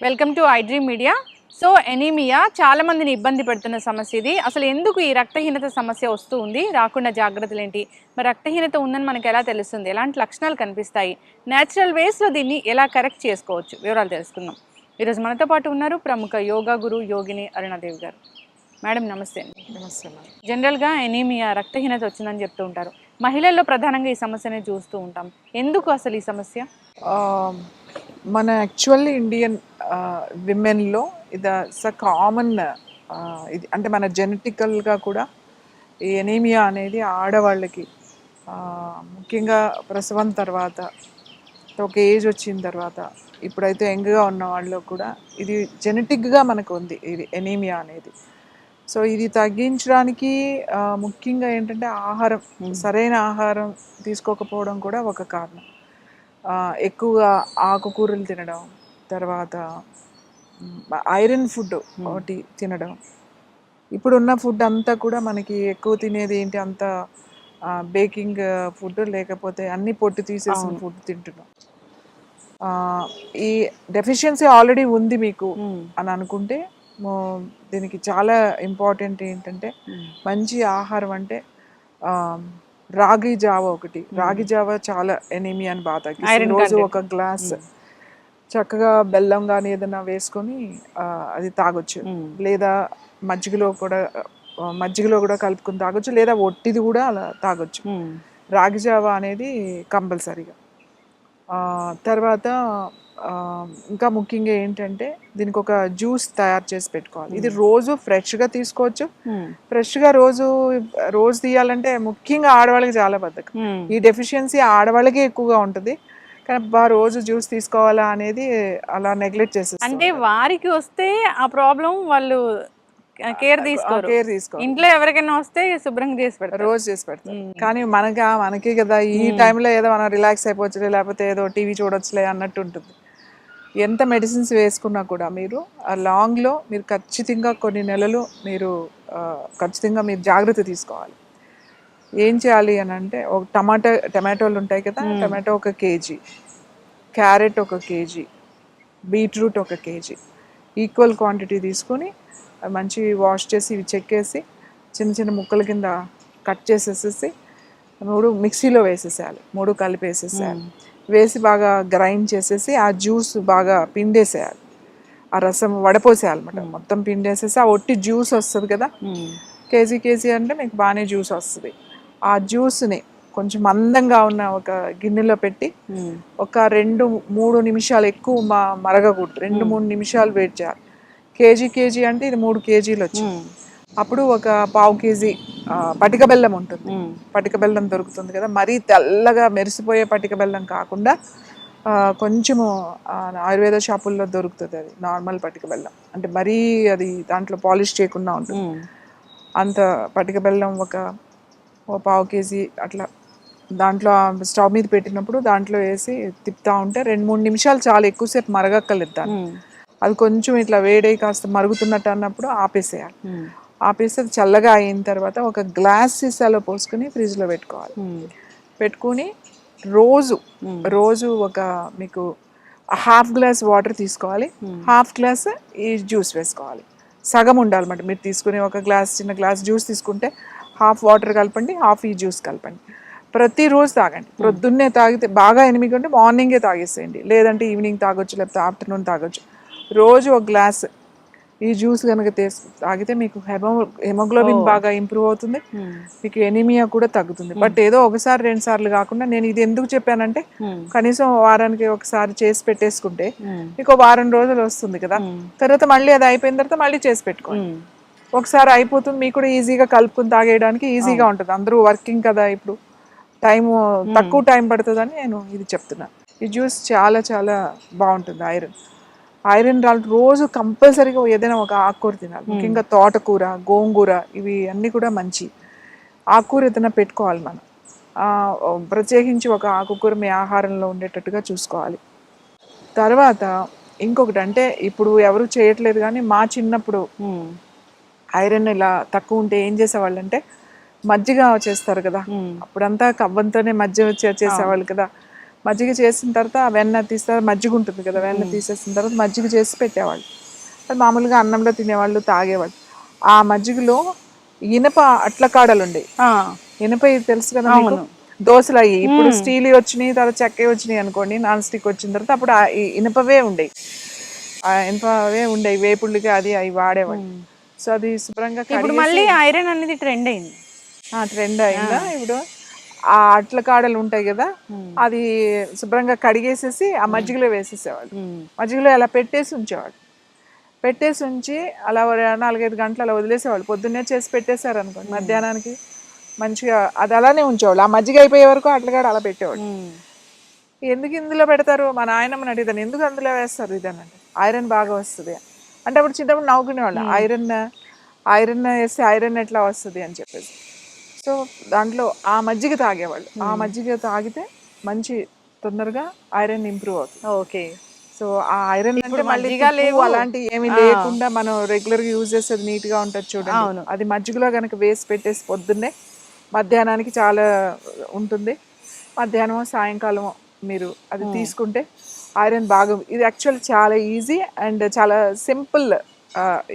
Welcome to I dream media. So anaemia చాలా మందిని ఇబ్బంది పెడుతున్న సమస్య ఇది. అసలు ఎందుకు ఈ రక్తహీనత సమస్య వస్తూ ఉంది, రాకుండా జాగ్రత్తలు ఏంటి, మరి రక్తహీనత ఉందని మనకు ఎలా తెలుస్తుంది, ఎలాంటి లక్షణాలు కనిపిస్తాయి, న్యాచురల్ వేస్లో దీన్ని ఎలా కరెక్ట్ చేసుకోవచ్చు, వివరాలు తెలుసుకుందాం. ఈరోజు మనతో పాటు ఉన్నారు ప్రముఖ యోగా గురు యోగిని అరుణాదేవి గారు. మేడం నమస్తే అండి. నమస్తే మేడం. జనరల్గా ఎనీమియా రక్తహీనత వచ్చిందని చెప్తూ ఉంటారు. మహిళల్లో ప్రధానంగా ఈ సమస్యని చూస్తూ ఉంటాం. ఎందుకు అసలు ఈ సమస్య? మన యాక్చువల్లీ ఇండియన్ విమెన్లో ఇది కామన్ ఇది, అంటే మన జెనెటికల్గా కూడా ఈ ఎనీమియా అనేది ఆడవాళ్ళకి ముఖ్యంగా ప్రసవం తర్వాత ఒక ఏజ్ వచ్చిన తర్వాత ఇప్పుడైతే యంగ్గా ఉన్న వాళ్ళు కూడా ఇది జెనెటిక్గా మనకు ఉంది, ఇది ఎనీమియా అనేది. సో ఇది తగ్గించడానికి ముఖ్యంగా ఏంటంటే ఆహారం, సరైన ఆహారం తీసుకోకపోవడం కూడా ఒక కారణం. ఎక్కువగా ఆకుకూరలు తినడం, తర్వాత ఐరన్ ఫుడ్ ఒకటి తినడం. ఇప్పుడున్న ఫుడ్ అంతా కూడా మనకి ఎక్కువ తినేది ఏంటి, అంత బేకింగ్ ఫుడ్, లేకపోతే అన్ని పొట్టు తీసేసిన ఫుడ్ తింటున్నాం. ఈ డెఫిషియన్సీ ఆల్రెడీ ఉంది మీకు అని అనుకుంటే దీనికి చాలా ఇంపార్టెంట్ ఏంటంటే మంచి ఆహారం. అంటే రాగి జావ ఒకటి, రాగి జావ చాలా ఎనీమియాని బాగా తగ్గిస్తుంది. రోజు ఒక గ్లాస్ చక్కగా బెల్లం కానీ ఏదైనా వేసుకొని అది తాగొచ్చు, లేదా మజ్జిగలో కూడా కలుపుకొని తాగొచ్చు, లేదా ఒట్టిది కూడా అలా తాగొచ్చు. రాగి జావ అనేది కంపల్సరీగా. తర్వాత ఇంకా ముఖ్యంగా ఏంటంటే దీనికి ఒక జ్యూస్ తయారు చేసి పెట్టుకోవాలి. ఇది రోజు ఫ్రెష్గా తీసుకోవచ్చు. ఫ్రెష్గా రోజు తీయాలంటే ముఖ్యంగా ఆడవాళ్ళకి చాలా బద్ధకం. ఈ డెఫిషియన్సీ ఆడవాళ్ళకి ఎక్కువగా ఉంటుంది, కానీ రోజు జ్యూస్ తీసుకోవాలా అనేది అలా నెగ్లెక్ట్ చేసేస్తారు. అంటే వారికి వస్తే ఆ ప్రాబ్లం వాళ్ళు కేర్ తీసుకోరు. ఇంట్లో ఎవరికైనా వస్తే శుభ్రంగా చేసి పెడతారు, రోజు చేసి పెడతారు. కానీ మనకి కదా ఈ టైంలో ఏదో మనం రిలాక్స్ అయిపోవచ్చులే, లేకపోతే ఏదో టీవీ చూడొచ్చులే అన్నట్టు ఉంటుంది. ఎంత మెడిసిన్స్ వేసుకున్నా కూడా మీరు ఆ లాంగ్లో మీరు ఖచ్చితంగా కొన్ని నెలలు మీరు ఖచ్చితంగా మీరు జాగ్రత్త తీసుకోవాలి. ఏం చేయాలి అని అంటే, ఒక టమాటోలు ఉంటాయి కదా, tomato 1 kg, carrot 1 kg, beetroot 1 kg, equal quantity తీసుకొని మంచి వాష్ చేసి ఇవి చెక్కేసి చిన్న చిన్న ముక్కల కింద కట్ చేసేసేసి 3 మిక్సీలో వేసేసేయాలి, 3 కలిపి వేసేసేయాలి. వేసి బాగా గ్రైండ్ చేసేసి ఆ జ్యూస్ బాగా పిండేసేయాలి, ఆ రసం వడపోసేయాలన్నమాట. మొత్తం పిండేసేసి ఆ ఒట్టి జ్యూస్ వస్తుంది కదా, కేజీ అంటే మీకు బాగానే జ్యూస్ వస్తుంది. ఆ జ్యూస్ని కొంచెం మందంగా ఉన్న ఒక గిన్నెలో పెట్టి ఒక 2-3 నిమిషాలు, ఎక్కువ మరగకూడదు, 2-3 నిమిషాలు వెయిట్ చేయాలి. కేజీ అంటే ఇది 3 kgలు వచ్చింది. అప్పుడు ఒక 1/2 kg పటిక బెల్లం ఉంటుంది, పటిక బెల్లం దొరుకుతుంది కదా, మరీ తెల్లగా మెరిసిపోయే పటిక బెల్లం కాకుండా కొంచెము ఆయుర్వేద షాపుల్లో దొరుకుతుంది, అది నార్మల్ పటిక బెల్లం, అంటే మరీ అది దాంట్లో పాలిష్ చేయకుండా ఉంటుంది. అంత పటిక బెల్లం ఒక 1/2 kg అట్లా దాంట్లో స్టవ్ మీద పెట్టినప్పుడు దాంట్లో వేసి తిప్పుతూ ఉంటే 2-3 నిమిషాలు చాలా, ఎక్కువసేపు మరగక్కర్లేదు దాన్ని. అది కొంచెం ఇట్లా వేడై కాస్త మరుగుతున్నట్టు అన్నప్పుడు ఆపేసేయాలి. ఆపేసి అది చల్లగా అయిన తర్వాత ఒక గ్లాస్ సీసాలో పోసుకొని ఫ్రిడ్జ్లో పెట్టుకోవాలి. పెట్టుకుని రోజు ఒక మీకు 1/2 గ్లాస్ వాటర్ తీసుకోవాలి, 1/2 గ్లాస్ ఈ జ్యూస్ వేసుకోవాలి. సగం ఉండాలన్నమాట. మీరు తీసుకుని ఒక చిన్న గ్లాస్ జ్యూస్ తీసుకుంటే 1/2 వాటర్ కలపండి, 1/2 ఈ జ్యూస్ కలపండి. ప్రతిరోజు తాగండి. ప్రొద్దున్నే తాగితే బాగా ఎనిమిది గంటే మార్నింగే తాగేసేయండి, లేదంటే ఈవినింగ్ తాగొచ్చు, లేకపోతే ఆఫ్టర్నూన్ తాగొచ్చు. రోజు ఒక గ్లాస్ ఈ జ్యూస్ కనుక తాగితే మీకు హెమోగ్లోబిన్ బాగా ఇంప్రూవ్ అవుతుంది, మీకు ఎనీమియా కూడా తగ్గుతుంది. బట్ ఏదో 1-2 సార్లు కాకుండా, నేను ఇది ఎందుకు చెప్పానంటే కనీసం వారానికి ఒకసారి చేసి పెట్టేసుకుంటే మీకు వారం రోజులు వస్తుంది కదా, తర్వాత మళ్ళీ అది అయిపోయిన తర్వాత మళ్ళీ చేసి పెట్టుకోండి. ఒకసారి అయిపోతుంది, మీకు కూడా ఈజీగా కలుపుకుని తాగేయడానికి ఈజీగా ఉంటుంది. అందరూ వర్కింగ్ కదా, ఇప్పుడు తక్కువ టైం పడుతుందని నేను ఇది చెప్తున్నాను. ఈ జ్యూస్ చాలా చాలా బాగుంటుంది. ఐరన్ రోజు కంపల్సరీగా ఏదైనా ఒక ఆకుకూర తినాలి, ముఖ్యంగా తోటకూర, గోంగూర, ఇవి అన్నీ కూడా మంచి. ఆకుకూర ఏదైనా పెట్టుకోవాలి మనం, ప్రత్యేకించి ఒక ఆకుకూర మీ ఆహారంలో ఉండేటట్టుగా చూసుకోవాలి. తర్వాత ఇంకొకటి, అంటే ఇప్పుడు ఎవరు చేయట్లేదు కానీ మా చిన్నప్పుడు ఐరన్ ఇలా తక్కువ ఉంటే ఏం చేసేవాళ్ళు అంటే మజ్జిగ చేస్తారు కదా, అప్పుడంతా కవ్వంతోనే మజ్జిగ చేసేవాళ్ళు కదా, మజ్జిగ చేసిన తర్వాత ఆ వెన్న తీస్తారు, మజ్జిగ ఉంటుంది కదా, వెన్న తీసేసిన తర్వాత మజ్జిగ చేసి పెట్టేవాళ్ళు. అది మామూలుగా అన్నంలో తినేవాళ్ళు, తాగేవాళ్ళు. ఆ మజ్జిగలో ఇనప అట్ల కాడలు ఉండేవి. ఆ, ఇనప ఇది తెలుసు కదా మీకు, అవును. దోశలు అయ్యి ఇప్పుడు స్టీల్ వచ్చినాయి, తర్వాత చెక్క వచ్చినాయి అనుకోండి, నాన్ స్టిక్ వచ్చిన తర్వాత అప్పుడు ఆ ఇనపవే ఉండేవి. ఆ ఇనపవే ఉండేవి, వేపుళ్ళకి అది అవి వాడేవాళ్ళు. సో అది శుభ్రంగా ఇప్పుడు కడిగేసి మళ్ళీ ఐరన్ అనేది ట్రెండ్ అయింది. ట్రెండ్ అయిందా ఇప్పుడు. ఆ అట్ల కాడలు ఉంటాయి కదా, అది శుభ్రంగా కడిగేసేసి ఆ మజ్జిగలో వేసేసేవాళ్ళు. మజ్జిగలో అలా పెట్టేసి ఉంచేవాళ్ళు. పెట్టేసి ఉంచి అలా 4-5 గంటలు అలా వదిలేసేవాళ్ళు. పొద్దున్నే చేసి పెట్టేశారు అనుకోండి, మధ్యాహ్నానికి మంచిగా అది అలానే ఉంచేవాళ్ళు. ఆ మజ్జిగ అయిపోయే వరకు అట్లకాడ అలా పెట్టేవాళ్ళు. ఎందుకు ఇందులో పెడతారు, మా నాయనమ్మని అడిగిదాన్ని, ఎందుకు అందులో వేస్తారు ఇదని అంటే, ఐరన్ బాగా వస్తుంది అంటే. అప్పుడు చిన్నప్పుడు నవ్వుకునేవాళ్ళు, ఐరన్ వేస్తే ఐరన్ ఎట్లా వస్తుంది అని చెప్పేసి. సో దాంట్లో ఆ మజ్జిగ తాగేవాళ్ళు. ఆ మజ్జిగ తాగితే మంచి తొందరగా ఐరన్ ఇంప్రూవ్ అవుతుంది. ఓకే. సో ఆ ఐరన్ అంటే మళ్ళీ మజ్జిగ తుప్పు లేవు. అలాంటి ఏమీ లేకుండా మనం రెగ్యులర్గా యూజ్ చేసేది నీట్గా ఉంటుంది చూడండి, అవును. అది మజ్జిగలో కనుక వేసి పెట్టేసి పొద్దున్నే మధ్యాహ్నానికి చాలా ఉంటుంది. మధ్యాహ్నం సాయంకాలం మీరు అది తీసుకుంటే ఐరన్ బాగా, ఇది యాక్చువల్ చాలా ఈజీ అండ్ చాలా సింపుల్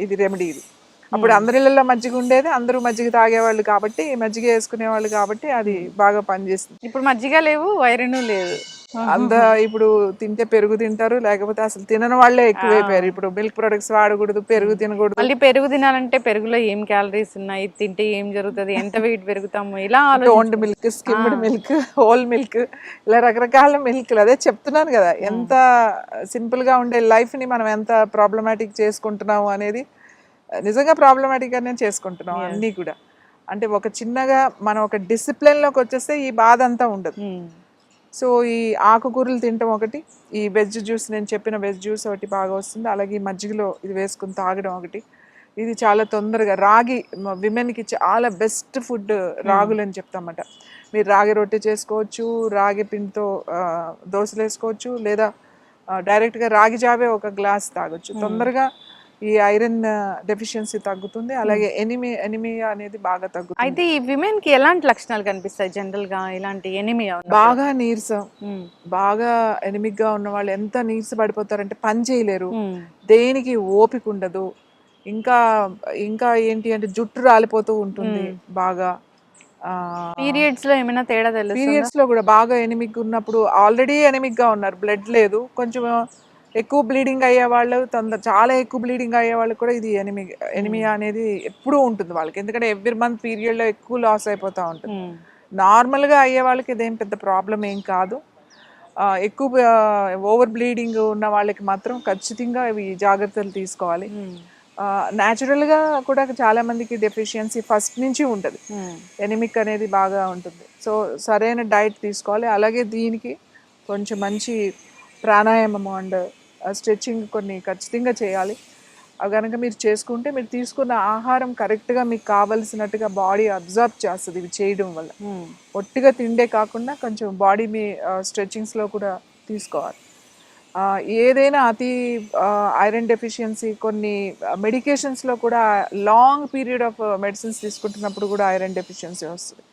ఇది రెమెడీ ఇది. అప్పుడు అందరి ఇళ్ళల్లో మజ్జిగ ఉండేది, అందరూ మజ్జిగ తాగేవాళ్ళు కాబట్టి, మజ్జిగ వేసుకునేవాళ్ళు కాబట్టి అది బాగా పనిచేస్తుంది. ఇప్పుడు మజ్జిగ లేవు, ఐరన్ లేదు. ఇప్పుడు తింటే పెరుగు తింటారు, లేకపోతే అసలు తినని వాళ్ళే ఎక్కువైపోయారు. ఇప్పుడు మిల్క్ ప్రొడక్ట్స్ వాడకూడదు, పెరుగు తినకూడదు. మళ్ళీ పెరుగు తినాలంటే పెరుగులో ఏం క్యాలరీస్ ఉన్నాయి, తింటే ఏం జరుగుతుంది, ఎంత వెయిట్ పెరుగుతాము, ఇలా టోన్డ్ ఆలోచించు. Milk, skimmed milk, whole milk, ఇలా రకరకాల మిల్క్లు. అదే చెప్తున్నాను కదా, ఎంత సింపుల్గా ఉండే లైఫ్ని మనం ఎంత ప్రాబ్లమాటిక్ చేసుకుంటున్నాము అనేది. నిజంగా ప్రాబ్లమాటిక్ అనే చేసుకుంటున్నాం అన్నీ కూడా. అంటే ఒక చిన్నగా మనం ఒక డిసిప్లిన్లోకి వచ్చేస్తే ఈ బాధ అంతా ఉండదు. సో ఈ ఆకుకూరలు తినటం ఒకటి, ఈ వెజ్ జ్యూస్, నేను చెప్పిన వెజ్ జ్యూస్ ఒకటి బాగా వస్తుంది. అలాగే ఈ మజ్జిగలో ఇది వేసుకుని తాగడం ఒకటి. ఇది చాలా తొందరగా రాగి విమెన్కి చాలా బెస్ట్ ఫుడ్ రాగులు అని చెప్తామట. మీరు రాగి రొట్టె చేసుకోవచ్చు, రాగి పిండితో దోశలు వేసుకోవచ్చు, లేదా డైరెక్ట్గా రాగి జావే ఒక గ్లాస్ తాగొచ్చు. తొందరగా ఈ ఐరన్ డెఫిషియన్సీ తగ్గుతుంది. అలాగే ఎనిమియా అనేది బాగా తగ్గుతుంది. అయితే ఈ విమెన్ కి ఎలాంటి లక్షణాలు కనిపిస్తాయి జనరల్ గా ఇలాంటి ఎనిమియా? బాగా నీరసం, బాగా ఎనిమిక్ గా ఉన్న వాళ్ళు ఎంత నీరస పడిపోతారంటే పని చేయలేరు, దేనికి ఓపిక ఉండదు. ఇంకా ఇంకా ఏంటి అంటే జుట్టు రాలిపోతూ ఉంటుంది బాగా. పీరియడ్స్ లో ఏమైనా తేడా తెలుస్తుందా? పీరియడ్స్ లో కూడా బాగా ఎనిమిక్ ఉన్నప్పుడు, ఆల్రెడీ ఎనిమిక్ గా ఉన్నారు, బ్లడ్ లేదు, కొంచెం ఎక్కువ బ్లీడింగ్ అయ్యే వాళ్ళు, చాలా ఎక్కువ బ్లీడింగ్ అయ్యే వాళ్ళు కూడా ఇది ఎనిమియా అనేది ఎప్పుడూ ఉంటుంది వాళ్ళకి. ఎందుకంటే ఎవ్రీ మంత్ పీరియడ్ లో ఎక్కువ లాస్ అయిపోతూ ఉంటుంది. నార్మల్గా అయ్యే వాళ్ళకి ఇదేం పెద్ద ప్రాబ్లం ఏం కాదు. ఎక్కువ ఓవర్ బ్లీడింగ్ ఉన్న వాళ్ళకి మాత్రం ఖచ్చితంగా ఇవి జాగ్రత్తలు తీసుకోవాలి. న్యాచురల్గా కూడా చాలా మందికి డెఫిషియన్సీ ఫస్ట్ నుంచి ఉంటుంది, ఎనిమిక్ అనేది బాగా ఉంటుంది. సో సరైన డైట్ తీసుకోవాలి. అలాగే దీనికి కొంచెం మంచి ప్రాణాయామం అండ్ స్ట్రెచ్చింగ్ కొన్ని ఖచ్చితంగా చేయాలి. అవి కనుక మీరు చేసుకుంటే, మీరు తీసుకున్న ఆహారం కరెక్ట్గా మీకు కావలసినట్టుగా బాడీ అబ్జర్వ్ చేస్తుంది ఇవి చేయడం వల్ల. ఒట్టిగా తిండే కాకుండా కొంచెం బాడీ మీ స్ట్రెచ్చింగ్స్లో కూడా తీసుకోవాలి. ఏదైనా అతి ఐరన్ డెఫిషియన్సీ కొన్ని మెడికేషన్స్లో కూడా లాంగ్ పీరియడ్ ఆఫ్ మెడిసిన్స్ తీసుకుంటున్నప్పుడు కూడా ఐరన్ డెఫిషియన్సీ వస్తుంది.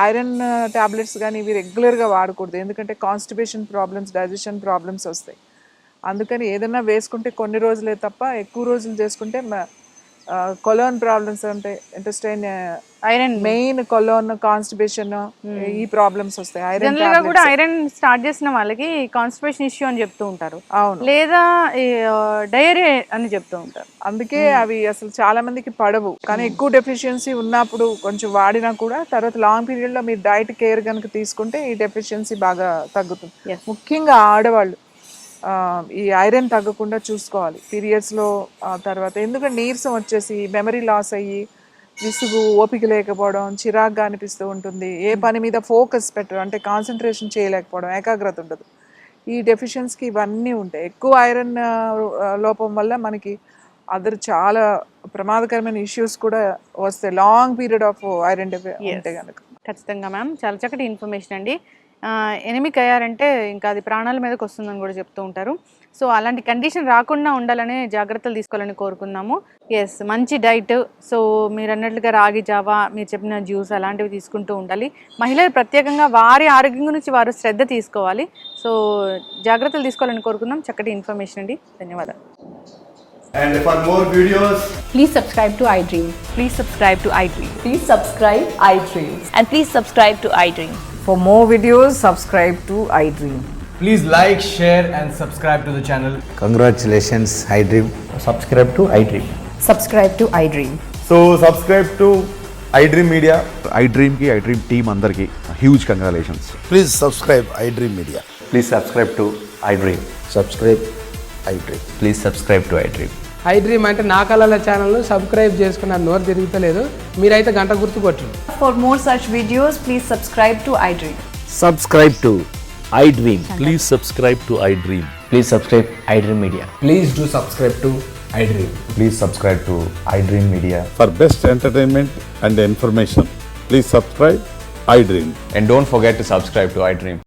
ఐరన్ ట్యాబ్లెట్స్ కానీ ఇవి రెగ్యులర్గా వాడకూడదు, ఎందుకంటే కాన్స్టిపేషన్ ప్రాబ్లమ్స్, డైజెషన్ ప్రాబ్లమ్స్ వస్తాయి. అందుకని ఏదైనా వేసుకుంటే కొన్ని రోజులే తప్ప ఎక్కువ రోజులు చేసుకుంటే కొలోన్ ప్రాబ్లమ్స్ ఉంటాయి, intestine iron main colon, constipation, ఈ ప్రాబ్లమ్స్ వస్తాయి. ఐరన్ జనరల్ గా కూడా ఐరన్ స్టార్ట్ చేసిన వాళ్ళకి కాన్స్టిపేషన్ ఇష్యూ అని చెప్తూ ఉంటారు, అవును, లేదా డయేరియా అని చెప్తూ ఉంటారు. అందుకే అవి అసలు చాలా మందికి పడవు. కానీ ఎక్కువ డెఫిషియన్సీ ఉన్నప్పుడు కొంచెం వాడినా కూడా తర్వాత లాంగ్ పీరియడ్ లో మీరు డైట్ కేర్ కనుక తీసుకుంటే ఈ డెఫిషియన్సీ బాగా తగ్గుతుంది. ముఖ్యంగా ఆడవాళ్ళు ఈ ఐరన్ తగ్గకుండా చూసుకోవాలి పీరియడ్స్లో. తర్వాత ఎందుకంటే నీరసం వచ్చేసి మెమరీ లాస్ అయ్యి విసుగు, ఓపిక లేకపోవడం, చిరాగ్గా అనిపిస్తూ ఉంటుంది, ఏ పని మీద ఫోకస్ పెట్టడం అంటే కాన్సన్ట్రేషన్ చేయలేకపోవడం, ఏకాగ్రత ఉండదు. ఈ డెఫిషియన్సీకి ఇవన్నీ ఉంటాయి. ఎక్కువ ఐరన్ లోపం వల్ల మనకి చాలా ప్రమాదకరమైన ఇష్యూస్ కూడా వస్తాయి లాంగ్ పీరియడ్ ఆఫ్ ఐరన్ ఉంటే కనుక. ఖచ్చితంగా మ్యామ్, చాలా చక్కటి ఇన్ఫర్మేషన్ అండి. ఎనిమిక్ అయ్యారంటే ఇంకా అది ప్రాణాల మీదకి వస్తుందని కూడా చెప్తూ ఉంటారు. సో అలాంటి కండిషన్ రాకుండా ఉండాలనే జాగ్రత్తలు తీసుకోవాలని కోరుకుందాము. ఎస్, మంచి డైట్. సో మీరు అన్నట్లుగా రాగి జావా, మీరు చెప్పిన జ్యూస్ అలాంటివి తీసుకుంటూ ఉండాలి. మహిళలు ప్రత్యేకంగా వారి ఆరోగ్యం గురించి వారు శ్రద్ధ తీసుకోవాలి. సో జాగ్రత్తలు తీసుకోవాలని కోరుకుందాం. చక్కటి ఇన్ఫర్మేషన్ అండి, ధన్యవాదాలు. And for more videos, Please subscribe to iDream. Please subscribe to iDream. Please subscribe iDream. And please subscribe to iDream. For more videos, subscribe to iDream. please like, share and subscribe to the channel. Congratulations, iDream. Subscribe to iDream. Subscribe to iDream. So subscribe to iDream Media. iDream ki iDream team andarki huge congratulations. Please subscribe iDream Media. Please subscribe to iDream. Subscribe iDream. Please subscribe to iDream. iDream అంటే నా కళల ఛానల్ను subscribe చేసుకున్న నోరు తిరుగుతలేదు, మీరైతే గంట గుర్తు కొట్టండి. For more such videos, please subscribe to iDream. Subscribe to iDream. Please subscribe to iDream. Please subscribe iDream Media. Please do subscribe to iDream. Please subscribe to iDream Media. For best entertainment and information, please subscribe iDream. And don't forget to subscribe to iDream.